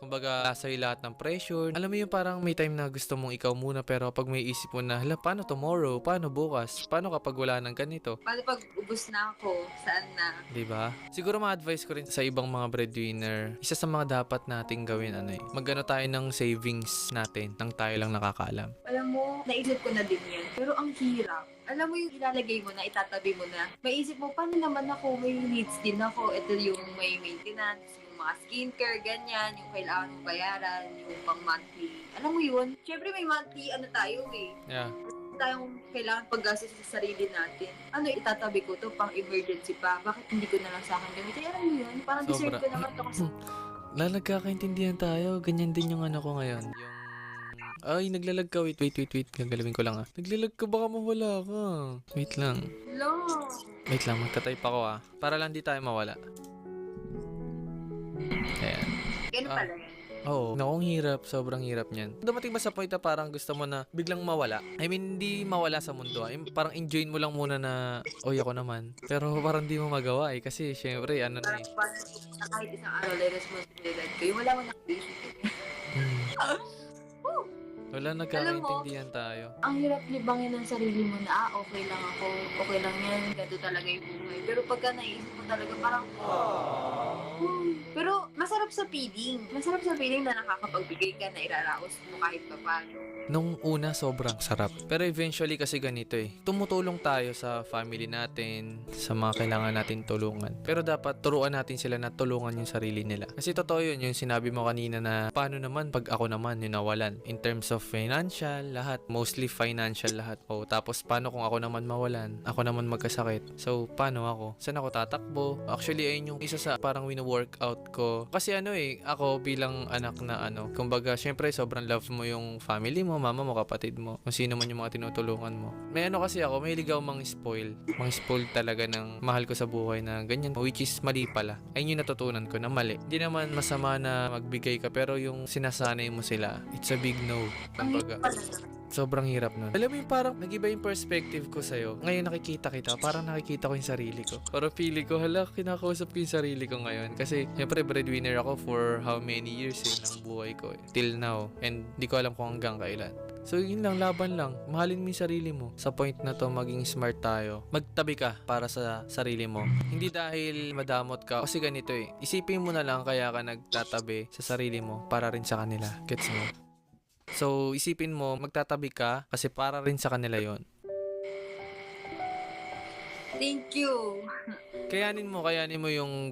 Kumbaga, sa'yo lahat ng pressure. Alam mo yung parang may time na gusto mong ikaw muna pero pag may isip mo na, hala, paano tomorrow? Paano bukas? Paano kapag wala ng ganito? Paano pag ubus na ako? Saan na? 'Di ba? Siguro ma-advise ko rin sa ibang mga breadwinner, isa sa mga dapat nating gawin magano tayo ng savings natin nang tayo lang nakakaalam. Alam mo, naisip ko na din yan. Pero ang hirap. Alam mo yung ilalagay mo na, itatabi mo na. Maisip mo, paano naman ako? May needs din ako. Ito yung may maintenance, yung mga skincare, ganyan, yung kailangan mong bayaran, yung pang monthly. Alam mo yun? Siyempre may monthly tayo eh. Yeah. Tayong kailangan paggastos sa sarili natin. Ano, itatabi ko to pang emergency pa. Bakit hindi ko na lang sa akin gamitin? Alam mo yun? Parang deserve Sobra. ko naman to kasi. Nagkakaintindihan tayo. Ganyan din yung ano ko ngayon. Yung ay, naglalag ka. Wait. Gagalawin ko lang Naglalag ka, baka mawala ka. Wait lang. Hello. Wait lang, magta-type ako Para lang di tayo mawala. Ayan. Ganun pala yan. Oo. Naku, ang hirap. Sobrang hirap niyan. Dumating ba sa point na parang gusto mo na biglang mawala? I mean, hindi mawala sa mundo. Parang enjoyin mo lang muna na, oy, ako naman. Pero parang di mo magawa kasi syempre, ano na Parang eh. paano na kahit isang araw na responsibilidad ko, yung wala mo nakabisip. Wala, nagkakaintindihan tayo. Ang hirap libangin ng sarili mo na, okay lang ako, okay lang yan, ganito talaga yung buhay. Pero pagka naisip mo talaga, parang, pero masarap sa feeling. Masarap sa feeling na nakakapagbigay ka na iraraos mo kahit pa paano. Nung una, sobrang sarap. Pero eventually kasi ganito tumutulong tayo sa family natin, sa mga kailangan natin tulungan. Pero dapat turuan natin sila na tulungan yung sarili nila. Kasi totoo yun, yung sinabi mo kanina na paano naman pag ako naman yung nawalan. In terms of financial, lahat. Mostly financial lahat. O, tapos paano kung ako naman mawalan? Ako naman magkasakit. So, paano ako? Saan ako tatakbo? Actually, ayun yung isa sa parang wino-workout ko. Kasi ako bilang anak na kumbaga, syempre, sobrang love mo yung family mo, mama mo, kapatid mo, kung sino man yung mga tinutulungan mo. May kasi ako, may ligaw spoil. Mang spoil talaga ng mahal ko sa buhay na ganyan, which is mali pala. Ayun yung natutunan ko na mali. Hindi naman masama na magbigay ka, pero yung sinasanay mo sila, it's a big no. Kumbaga, sobrang hirap nun. Alam mo yung parang nag-iba yung perspective ko sa'yo. Ngayon nakikita kita, parang nakikita ko yung sarili ko. Parang feeling ko, hala, kinakausap ko yung sarili ko ngayon. Kasi, syempre, breadwinner ako for how many years ng buhay ko till now. And di ko alam kung hanggang kailan. So, yun lang, laban lang. Mahalin mo yung sarili mo. Sa point na to, maging smart tayo. Magtabi ka para sa sarili mo. Hindi dahil madamot ka. Kasi ganito isipin mo na lang kaya ka nagtatabi sa sarili mo para rin sa kanila. Gets mo? So, isipin mo, magtatabi ka kasi para rin sa kanila yon. Thank you. Kayanin mo yung